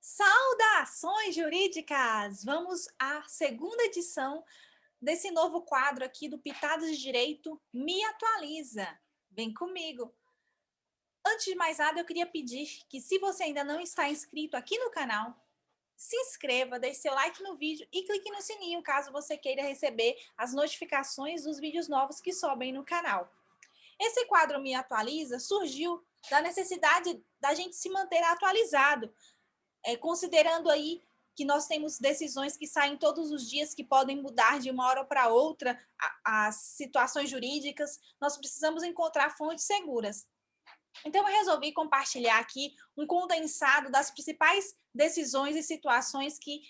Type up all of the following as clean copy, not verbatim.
Saudações jurídicas! Vamos à segunda edição desse novo quadro aqui do Pitadas de Direito Me Atualiza. Vem comigo! Antes de mais nada, eu queria pedir que, se você ainda não está inscrito aqui no canal, se inscreva, deixe seu like no vídeo e clique no sininho caso você queira receber as notificações dos vídeos novos que sobem no canal. Esse quadro Me Atualiza surgiu da necessidade da gente se manter atualizado, considerando aí que nós temos decisões que saem todos os dias, que podem mudar de uma hora para outra as situações jurídicas, nós precisamos encontrar fontes seguras. Então, eu resolvi compartilhar aqui um condensado das principais decisões e situações que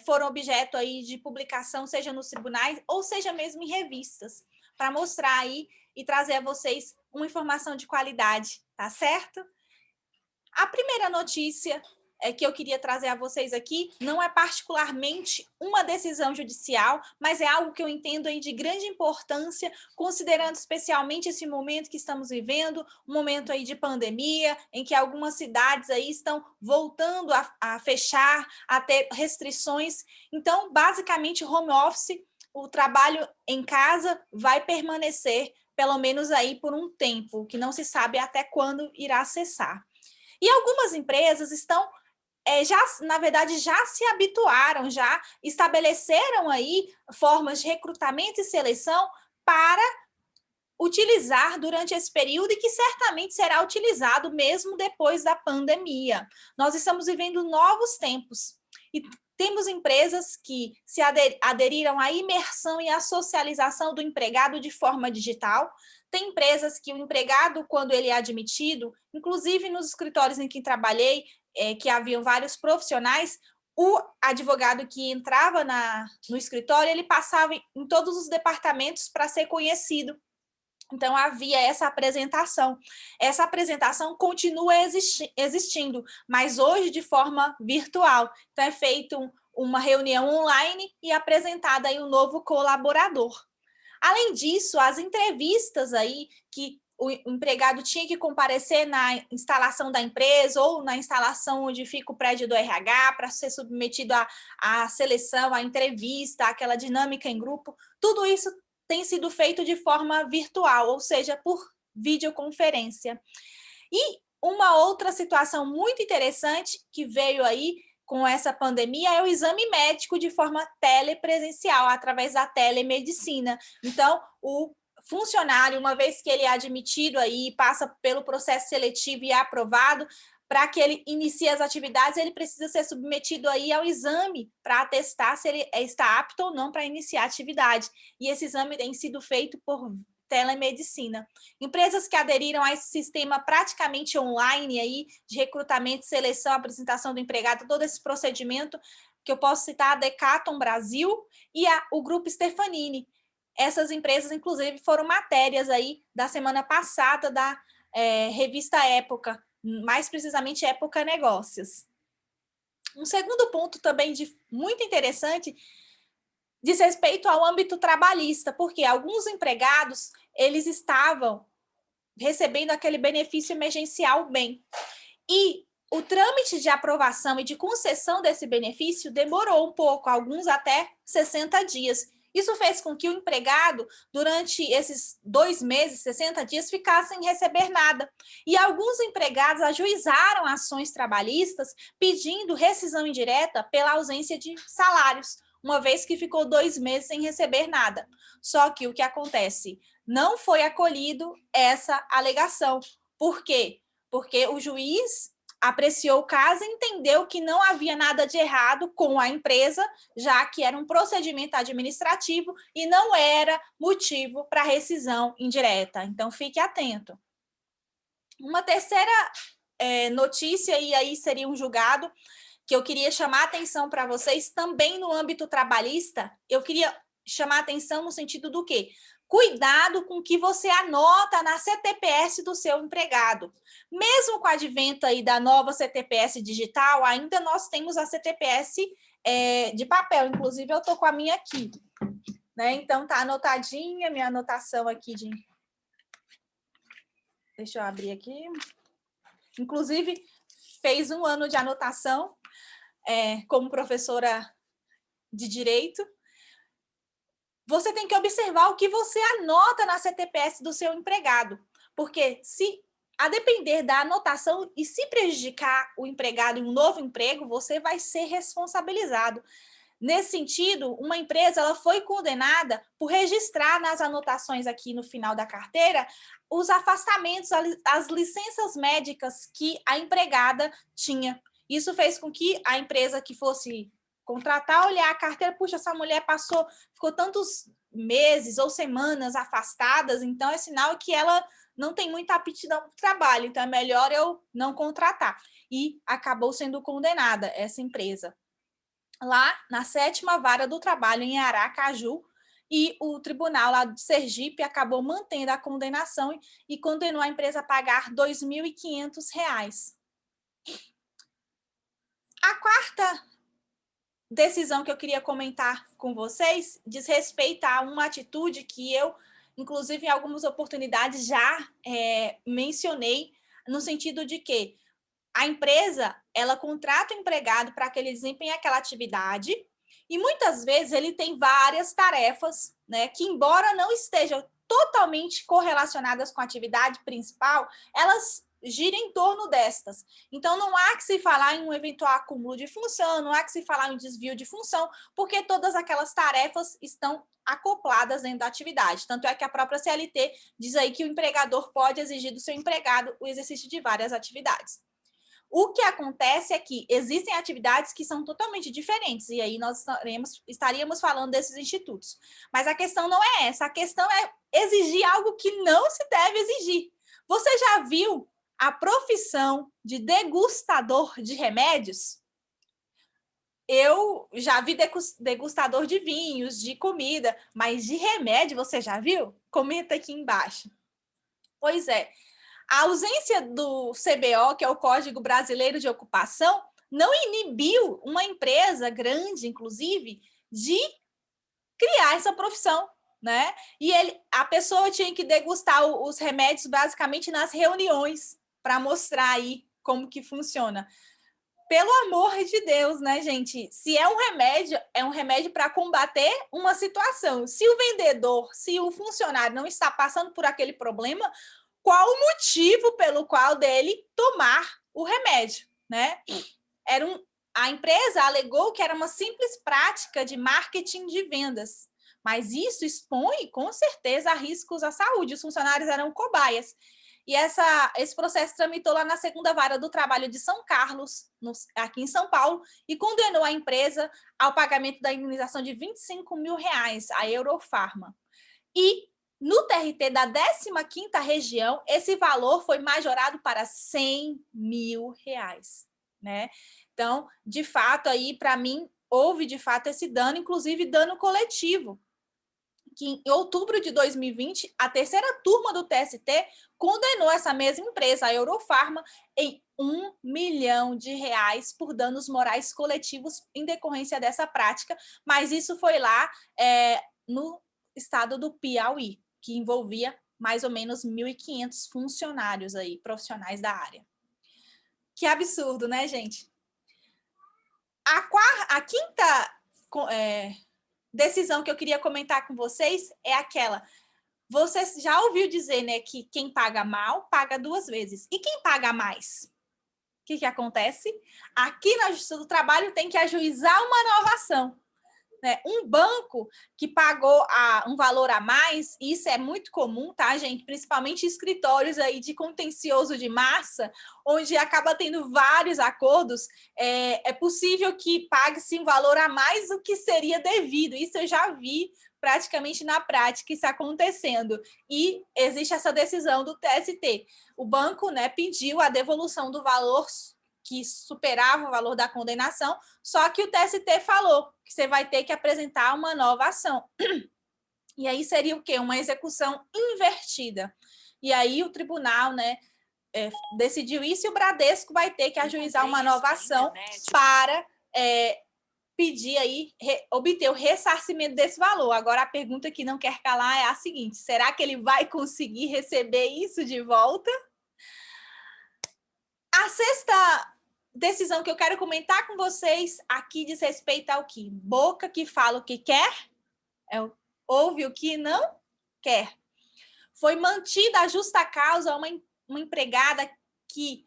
foram objeto aí de publicação, seja nos tribunais ou seja mesmo em revistas, para mostrar aí e trazer a vocês uma informação de qualidade, tá certo? A primeira notícia que eu queria trazer a vocês aqui não é particularmente uma decisão judicial, mas é algo que eu entendo aí de grande importância, considerando especialmente esse momento que estamos vivendo, um momento aí de pandemia, em que algumas cidades aí estão voltando a fechar, a ter restrições. Então, basicamente, home office, o trabalho em casa vai permanecer, pelo menos aí por um tempo, que não se sabe até quando irá cessar. E algumas empresas estão, na verdade, já se habituaram, já estabeleceram aí formas de recrutamento e seleção para utilizar durante esse período e que certamente será utilizado mesmo depois da pandemia. Nós estamos vivendo novos tempos e temos empresas que se aderiram à imersão e à socialização do empregado de forma digital. Tem empresas que o empregado, quando ele é admitido, inclusive nos escritórios em que trabalhei, que haviam vários profissionais, o advogado que entrava no escritório, ele passava em todos os departamentos para ser conhecido. Então, havia essa apresentação. Essa apresentação continua existindo, mas hoje de forma virtual. Então, é feita uma reunião online e apresentada aí um novo colaborador. Além disso, as entrevistas aí que o empregado tinha que comparecer na instalação da empresa ou na instalação onde fica o prédio do RH para ser submetido à seleção, à entrevista, àquela dinâmica em grupo, tudo isso tem sido feito de forma virtual, ou seja, por videoconferência. E uma outra situação muito interessante que veio aí com essa pandemia é o exame médico de forma telepresencial, através da telemedicina. Então, o funcionário, uma vez que ele é admitido aí, passa pelo processo seletivo e é aprovado, para que ele inicie as atividades, ele precisa ser submetido aí ao exame para atestar se ele está apto ou não para iniciar a atividade. E esse exame tem sido feito por telemedicina. Empresas que aderiram a esse sistema praticamente online aí, de recrutamento, seleção, apresentação do empregado, todo esse procedimento, que eu posso citar a Decathlon Brasil e o Grupo Stefanini. Essas empresas, inclusive, foram matérias aí da semana passada da revista Época, mais precisamente Época Negócios. Um segundo ponto também muito interessante diz respeito ao âmbito trabalhista, porque alguns empregados eles estavam recebendo aquele benefício emergencial bem. E o trâmite de aprovação e de concessão desse benefício demorou um pouco, alguns até 60 dias. Isso fez com que o empregado, durante esses 2 meses, 60 dias, ficasse sem receber nada. E alguns empregados ajuizaram ações trabalhistas pedindo rescisão indireta pela ausência de salários, uma vez que ficou 2 meses sem receber nada. Só que o que acontece? Não foi acolhido essa alegação. Por quê? Porque o juiz apreciou o caso e entendeu que não havia nada de errado com a empresa, já que era um procedimento administrativo e não era motivo para rescisão indireta. Então, fique atento. Uma terceira notícia, e aí seria um julgado, que eu queria chamar a atenção para vocês, também no âmbito trabalhista, eu queria chamar a atenção no sentido do quê? Cuidado com o que você anota na CTPS do seu empregado. Mesmo com o advento aí da nova CTPS digital, ainda nós temos a CTPS de papel, inclusive eu estou com a minha aqui. Né? Então, tá anotadinha, minha anotação aqui de... Deixa eu abrir aqui. Inclusive, fez 1 ano de anotação, como professora de direito, você tem que observar o que você anota na CTPS do seu empregado, porque se a depender da anotação e se prejudicar o empregado em um novo emprego, você vai ser responsabilizado. Nesse sentido, uma empresa ela foi condenada por registrar nas anotações aqui no final da carteira os afastamentos, as licenças médicas que a empregada tinha. Isso fez com que a empresa que fosse contratar, olhar a carteira, puxa, essa mulher ficou tantos meses ou semanas afastadas, então é sinal que ela não tem muita aptidão para o trabalho, então é melhor eu não contratar. E acabou sendo condenada essa empresa lá na 7ª Vara do Trabalho, em Aracaju, e o tribunal lá de Sergipe acabou mantendo a condenação e condenou a empresa a pagar R$ 2.500. A quarta decisão que eu queria comentar com vocês diz respeito a uma atitude que eu, inclusive, em algumas oportunidades já mencionei, no sentido de que a empresa, ela contrata o empregado para que ele desempenhe aquela atividade e muitas vezes ele tem várias tarefas, né, que embora não estejam totalmente correlacionadas com a atividade principal, elas giram em torno destas. Então, não há que se falar em um eventual acúmulo de função, não há que se falar em um desvio de função, porque todas aquelas tarefas estão acopladas dentro da atividade. Tanto é que a própria CLT diz aí que o empregador pode exigir do seu empregado o exercício de várias atividades. O que acontece é que existem atividades que são totalmente diferentes, e aí nós estaríamos falando desses institutos. Mas a questão não é essa, a questão é exigir algo que não se deve exigir. Você já viu a profissão de degustador de remédios? Eu já vi degustador de vinhos, de comida, mas de remédio você já viu? Comenta aqui embaixo. Pois é. A ausência do CBO, que é o Código Brasileiro de Ocupação, não inibiu uma empresa grande, inclusive, de criar essa profissão, né? E a pessoa tinha que degustar os remédios basicamente nas reuniões para mostrar aí como que funciona. Pelo amor de Deus, né, gente? Se é um remédio para combater uma situação. Se o vendedor, se o funcionário não está passando por aquele problema, qual o motivo pelo qual dele tomar o remédio, né? A empresa alegou que era uma simples prática de marketing de vendas, mas isso expõe, com certeza, a riscos à saúde. Os funcionários eram cobaias. E esse processo tramitou lá na 2ª Vara do Trabalho de São Carlos, aqui em São Paulo, e condenou a empresa ao pagamento da indenização de R$25 mil, a Eurofarma. E no TRT da 15ª região, esse valor foi majorado para R$100 mil, né? Então, de fato, aí, para mim, houve, de fato, esse dano, inclusive dano coletivo, que em outubro de 2020, a 3ª turma do TST condenou essa mesma empresa, a Eurofarma, em R$1 milhão por danos morais coletivos em decorrência dessa prática, mas isso foi lá no estado do Piauí, que envolvia mais ou menos 1.500 funcionários aí, profissionais da área. Que absurdo, né, gente? A quinta decisão que eu queria comentar com vocês é aquela: você já ouviu dizer, né, que quem paga mal paga 2 vezes. E quem paga mais? O que acontece? Aqui na Justiça do Trabalho tem que ajuizar uma nova ação. Né? Um banco que pagou um valor a mais, isso é muito comum, tá, gente? Principalmente escritórios aí de contencioso de massa, onde acaba tendo vários acordos, é possível que pague-se um valor a mais do que seria devido. Isso eu já vi praticamente na prática isso acontecendo. E existe essa decisão do TST. O banco, né, pediu a devolução do valor que superava o valor da condenação, só que o TST falou que você vai ter que apresentar uma nova ação. E aí seria o quê? Uma execução invertida. E aí o tribunal, né, decidiu isso e o Bradesco vai ter que ajuizar uma nova ação para pedir aí, obter o ressarcimento desse valor. Agora, a pergunta que não quer calar é a seguinte: será que ele vai conseguir receber isso de volta? A sexta decisão que eu quero comentar com vocês aqui diz respeito ao que? Boca que fala o que quer, ouve o que não quer. Foi mantida a justa causa uma empregada que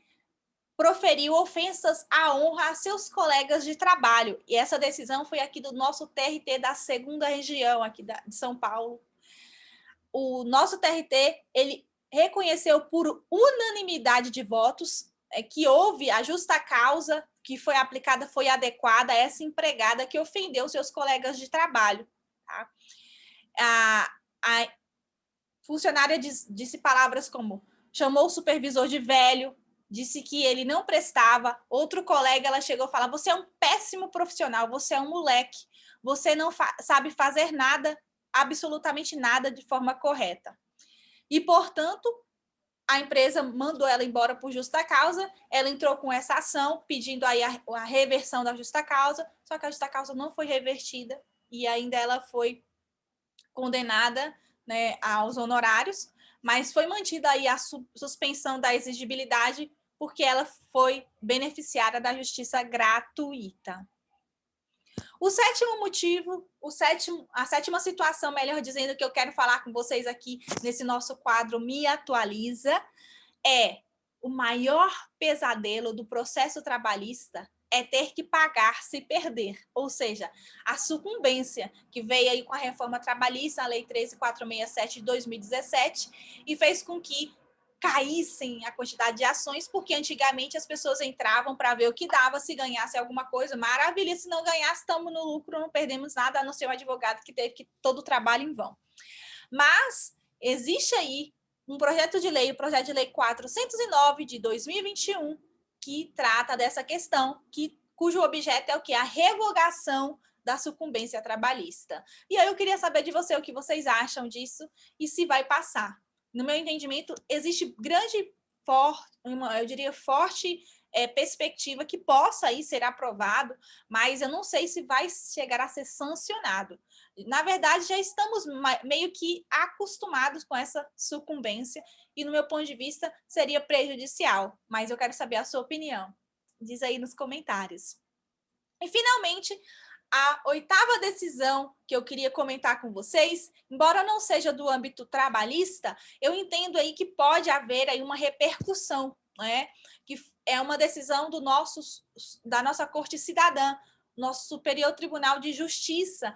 proferiu ofensas à honra a seus colegas de trabalho. E essa decisão foi aqui do nosso TRT da 2ª região, aqui de São Paulo. O nosso TRT, ele reconheceu por unanimidade de votos que houve a justa causa que foi aplicada, foi adequada a essa empregada que ofendeu seus colegas de trabalho. Tá? A funcionária disse palavras como chamou o supervisor de velho, disse que ele não prestava. Outro colega, ela chegou a falar, você é um péssimo profissional, você é um moleque, você não sabe fazer nada, absolutamente nada de forma correta. E, portanto, a empresa mandou ela embora por justa causa, ela entrou com essa ação, pedindo aí a reversão da justa causa, só que a justa causa não foi revertida e ainda ela foi condenada, né, aos honorários, mas foi mantida aí a suspensão da exigibilidade porque ela foi beneficiária da justiça gratuita. O sétimo motivo, a sétima situação, melhor dizendo, que eu quero falar com vocês aqui nesse nosso quadro Me Atualiza, é o maior pesadelo do processo trabalhista é ter que pagar se perder, ou seja, a sucumbência que veio aí com a reforma trabalhista, a Lei 13.467 de 2017, e fez com que caíssem a quantidade de ações, porque antigamente as pessoas entravam para ver o que dava, se ganhasse alguma coisa, maravilha, se não ganhasse, estamos no lucro, não perdemos nada, a não ser o advogado que teve que todo o trabalho em vão. Mas existe aí um projeto de lei, o projeto de lei 409 de 2021, que trata dessa questão, cujo objeto é o quê? A revogação da sucumbência trabalhista. E aí eu queria saber de você o que vocês acham disso e se vai passar. No meu entendimento, existe eu diria forte perspectiva que possa aí ser aprovado, mas eu não sei se vai chegar a ser sancionado. Na verdade, já estamos meio que acostumados com essa sucumbência e, no meu ponto de vista, seria prejudicial. Mas eu quero saber a sua opinião. Diz aí nos comentários. E, finalmente, a 8ª decisão que eu queria comentar com vocês, embora não seja do âmbito trabalhista, eu entendo aí que pode haver aí uma repercussão, né? Que é uma decisão da nossa Corte Cidadã, nosso Superior Tribunal de Justiça,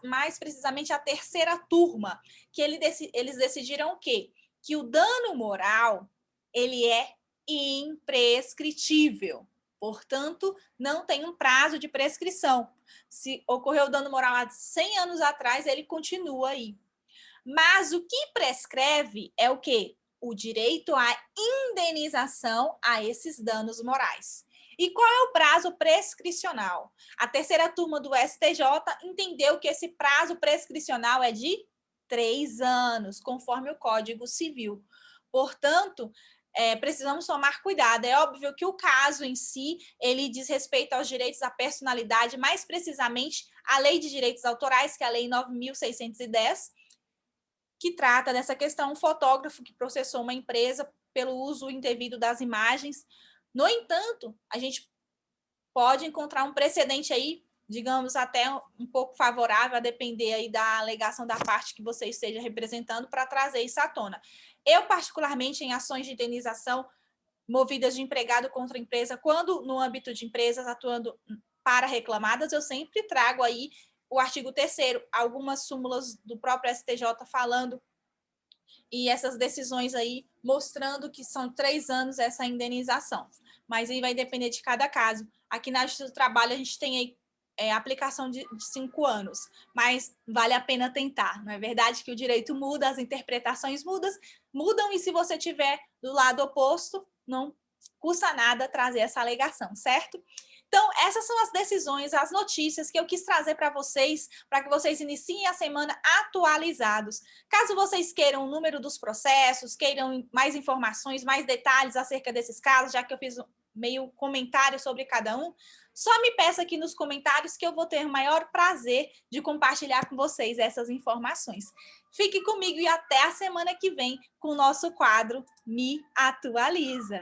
mais precisamente a 3ª turma, que eles decidiram o quê? Que o dano moral, ele é imprescritível. Portanto, não tem um prazo de prescrição. Se ocorreu dano moral há 100 anos atrás, ele continua aí. Mas o que prescreve é o quê? O direito à indenização a esses danos morais. E qual é o prazo prescricional? A 3ª turma do STJ entendeu que esse prazo prescricional é de 3 anos, conforme o Código Civil. Portanto, precisamos tomar cuidado. É óbvio que o caso em si, ele diz respeito aos direitos à personalidade, mais precisamente a Lei de Direitos Autorais, que é a Lei 9.610, que trata dessa questão, um fotógrafo que processou uma empresa pelo uso indevido das imagens. No entanto, a gente pode encontrar um precedente aí, digamos, até um pouco favorável, a depender aí da alegação da parte que você esteja representando, para trazer isso à tona. Eu, particularmente, em ações de indenização movidas de empregado contra empresa, quando no âmbito de empresas atuando para reclamadas, eu sempre trago aí o artigo 3º, algumas súmulas do próprio STJ falando, e essas decisões aí mostrando que são 3 anos essa indenização. Mas aí vai depender de cada caso. Aqui na Justiça do Trabalho a gente tem aí aplicação de 5 anos, mas vale a pena tentar. Não é verdade que o direito muda, as interpretações mudam, e se você tiver do lado oposto, não custa nada trazer essa alegação, certo? Então, essas são as decisões, as notícias que eu quis trazer para que vocês iniciem a semana atualizados. Caso vocês queiram o número dos processos, queiram mais informações, mais detalhes acerca desses casos, já que eu fiz meio comentário sobre cada um, só me peça aqui nos comentários que eu vou ter o maior prazer de compartilhar com vocês essas informações. Fique comigo e até a semana que vem com o nosso quadro Me Atualiza.